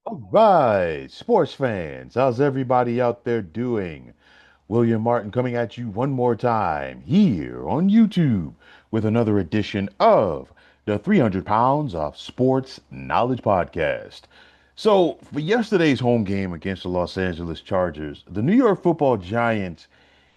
All right, sports fans, how's everybody out there doing? William Martin coming at you one more time here on YouTube with another edition of the 300 Pounds of Sports Knowledge Podcast. So, for yesterday's home game against the Los Angeles Chargers, the New York Football Giants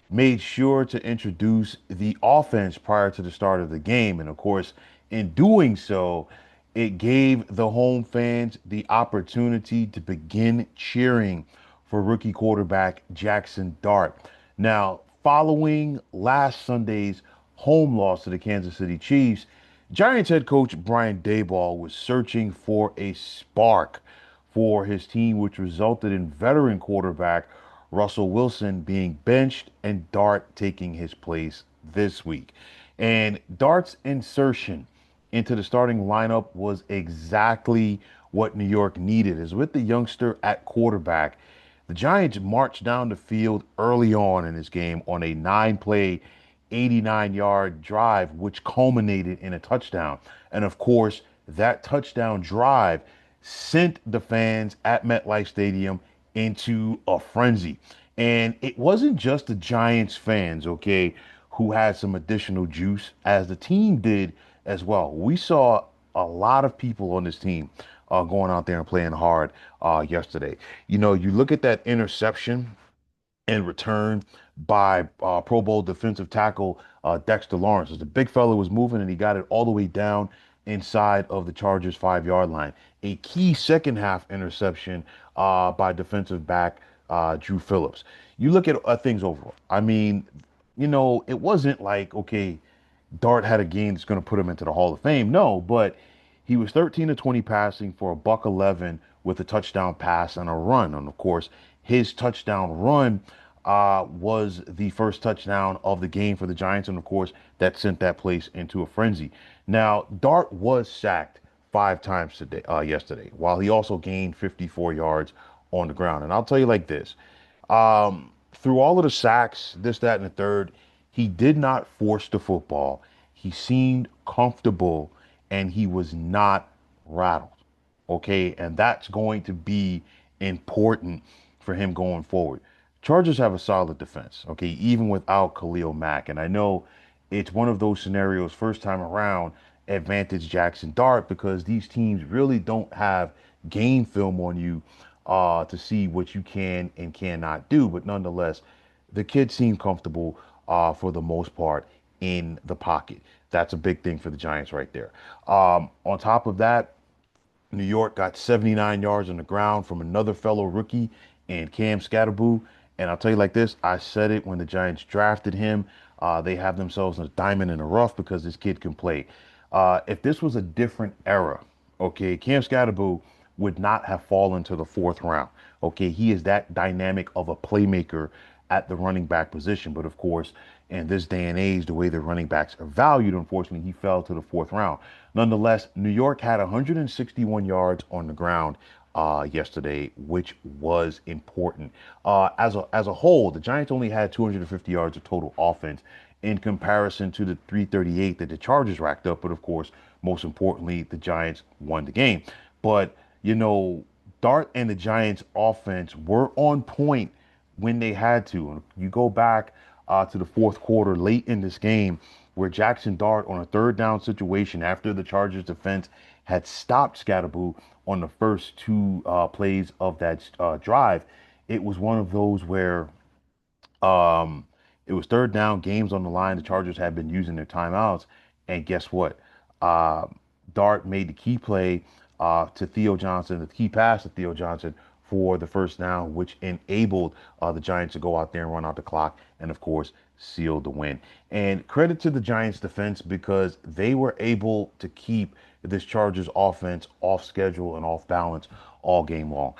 made sure to introduce the offense prior to the start of the game. And of course, in doing so, it gave the home fans the opportunity to begin cheering for rookie quarterback Jaxson Dart. Now, following last Sunday's home loss to the Kansas City Chiefs, Giants head coach Brian Daboll was searching for a spark for his team, which resulted in veteran quarterback Russell Wilson being benched and Dart taking his place this week. And Dart's insertion into the starting lineup was exactly what New York needed. As with the youngster at quarterback, the Giants marched down the field early on in this game on a 9 play, 89-yard drive, which culminated in a touchdown. And of course, that touchdown drive sent the fans at MetLife Stadium into a frenzy. And it wasn't just the Giants fans, okay, who had some additional juice, as the team did as well. We saw a lot of people on this team going out there and playing hard yesterday. You know, you look at that interception and return by Pro Bowl defensive tackle Dexter Lawrence. As the big fella was moving and he got it all the way down inside of the Chargers 5 yard line. A key second half interception by defensive back Drew Phillips. You look at things overall. I mean, you know, it wasn't like, okay, Dart had a game that's going to put him into the Hall of Fame. No, but he was 13 to 20 passing for a buck 11 with a touchdown pass and a run. And of course, his touchdown run was the first touchdown of the game for the Giants. And of course, that sent that place into a frenzy. Now, Dart was sacked 5 times yesterday, while he also gained 54 yards on the ground. And I'll tell you like this. Through all of the sacks, this, that, and the third, he did not force the football. He seemed comfortable and he was not rattled. Okay. And that's going to be important for him going forward. Chargers have a solid defense. Okay. Even without Khalil Mack. And I know it's one of those scenarios, first time around, advantage Jaxson Dart, because these teams really don't have game film on you to see what you can and cannot do. But nonetheless, the kid seemed comfortable for the most part in the pocket. That's a big thing for the Giants right there. On top of that, New York got 79 yards on the ground from another fellow rookie and Cam Scatterboo. And I'll tell you like this, I said it when the Giants drafted him. They have themselves a diamond in the rough because this kid can play. If this was a different era, okay, Cam Scatterboo would not have fallen to the fourth round. Okay, he is that dynamic of a playmaker at the running back position. But of course, in this day and age, the way the running backs are valued, unfortunately, he fell to the fourth round. Nonetheless, New York had 161 yards on the ground yesterday, which was important. As a whole, the Giants only had 250 yards of total offense in comparison to the 338 that the Chargers racked up. But of course, most importantly, the Giants won the game. But you know, Dart and the Giants offense were on point when they had to. And you go back to the fourth quarter late in this game where Jaxson Dart on a third down situation after the Chargers defense had stopped Scatterboo on the first two plays of that drive. It was one of those where um, it was third down, games on the line. The Chargers had been using their timeouts. And guess what? Uh, Dart made the key play to Theo Johnson, the key pass to Theo Johnson for the first down, which enabled the Giants to go out there and run out the clock and, of course, seal the win. And credit to the Giants defense because they were able to keep this Chargers offense off schedule and off balance all game long.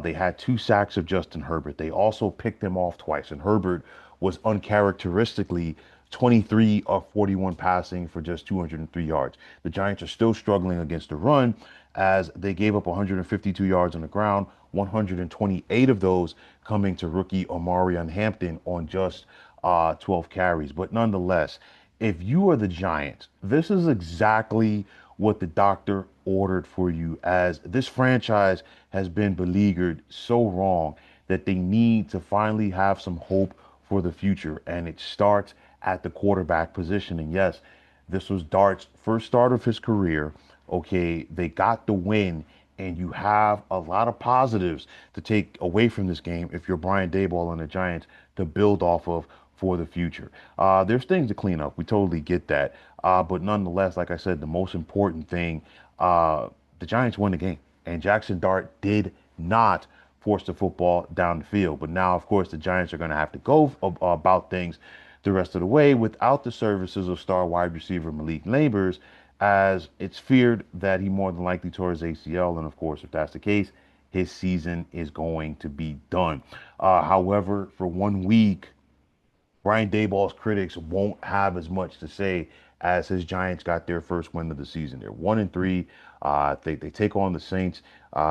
They had 2 sacks of Justin Herbert. They also picked him off twice, and Herbert was uncharacteristically 23 of 41 passing for just 203 yards. The Giants are still struggling against the run as they gave up 152 yards on the ground, 128 of those coming to rookie Omarion Hampton on just 12 carries. But nonetheless, if you are the Giants, this is exactly what the doctor ordered for you, as this franchise has been beleaguered so wrong that they need to finally have some hope for the future. And it starts at the quarterback position. And yes, this was Dart's first start of his career. Okay, they got the win, and you have a lot of positives to take away from this game if you're Brian Daboll and the Giants to build off of for the future. There's things to clean up. We totally get that. But nonetheless, like I said, the most important thing, the Giants won the game, and Jaxson Dart did not force the football down the field. But now, of course, the Giants are going to have to go about things the rest of the way without the services of star wide receiver Malik Nabers, as it's feared that he more than likely tore his ACL. And of course, if that's the case, his season is going to be done. However, for 1 week, Brian Daboll's critics won't have as much to say as his Giants got their first win of the season. They're 1-3. They take on the Saints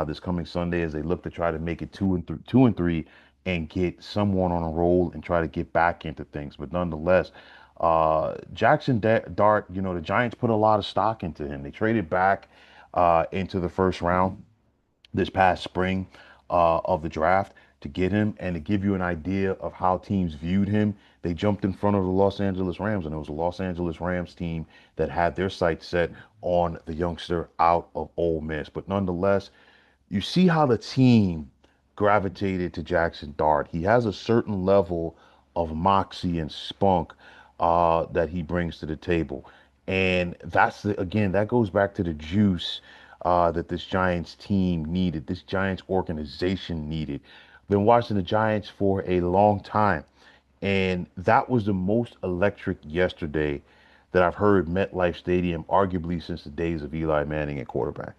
this coming Sunday as they look to try to make it 2-3 and get someone on a roll and try to get back into things. But nonetheless, Dart, the Giants put a lot of stock into him. They traded back into the first round this past spring of the draft to get him, and to give you an idea of how teams viewed him. They jumped in front of the Los Angeles Rams, and it was the Los Angeles Rams team that had their sights set on the youngster out of Ole Miss. But nonetheless, you see how the team gravitated to Jaxson Dart. He has a certain level of moxie and spunk that he brings to the table. And again, that goes back to the juice that this Giants team needed, this Giants organization needed. Been watching the Giants for a long time, and that was the most electric yesterday that I've heard MetLife Stadium, arguably since the days of Eli Manning at quarterback.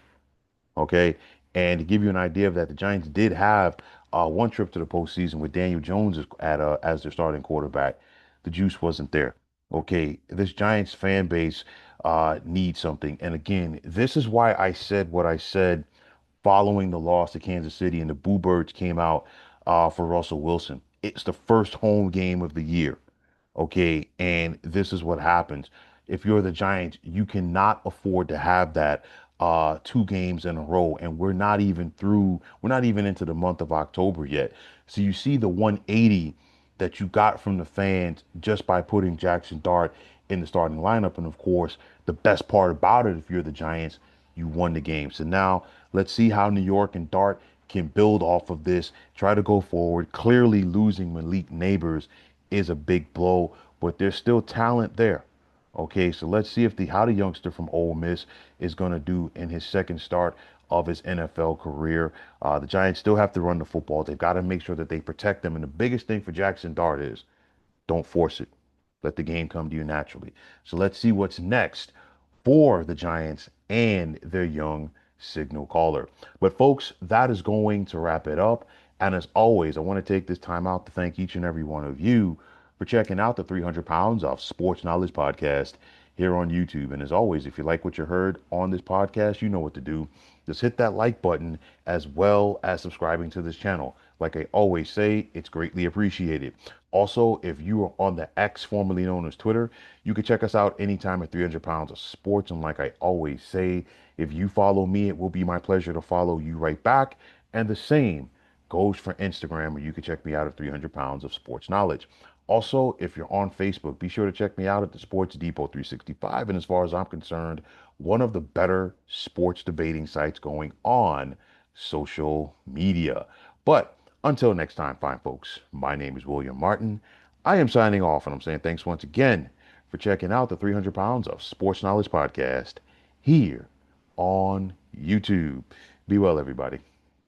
Okay. And to give you an idea of that, the Giants did have one trip to the postseason with Daniel Jones as their starting quarterback. The juice wasn't there. Okay. This Giants fan base needs something. And again, this is why I said what I said following the loss to Kansas City and the Boo Birds came out for Russell Wilson. It's the first home game of the year. Okay. And this is what happens. If you're the Giants, you cannot afford to have that 2 games in a row. And we're not even into the month of October yet. So you see the 180 that you got from the fans just by putting Jaxson Dart in the starting lineup. And of course, the best part about it, if you're the Giants, you won the game. So now let's see how New York and Dart can build off of this, try to go forward. Clearly, losing Malik Nabers is a big blow, but there's still talent there. Okay, so let's see how the youngster from Ole Miss is going to do in his second start of his NFL career. The Giants still have to run the football. They've got to make sure that they protect them. And the biggest thing for Jaxson Dart is don't force it. Let the game come to you naturally. So let's see what's next for the Giants and their young signal caller. But folks, that is going to wrap it up. And as always, I want to take this time out to thank each and every one of you for checking out the 300 Pounds of Sports Knowledge podcast here on YouTube. And as always, if you like what you heard on this podcast, you know what to do. Just hit that like button as well as subscribing to this channel. Like I always say, it's greatly appreciated. Also, if you are on the X, formerly known as Twitter, you can check us out anytime at 300 Pounds of Sports. And like I always say, if you follow me, it will be my pleasure to follow you right back. And the same goes for Instagram, where you can check me out at 300 Pounds of Sports Knowledge. Also, if you're on Facebook, be sure to check me out at the Sports Depot 365. And as far as I'm concerned, one of the better sports debating sites going on social media. But until next time, fine folks, my name is William Martin. I am signing off, and I'm saying thanks once again for checking out the 300 Pounds of Sports Knowledge podcast here on YouTube. Be well, everybody.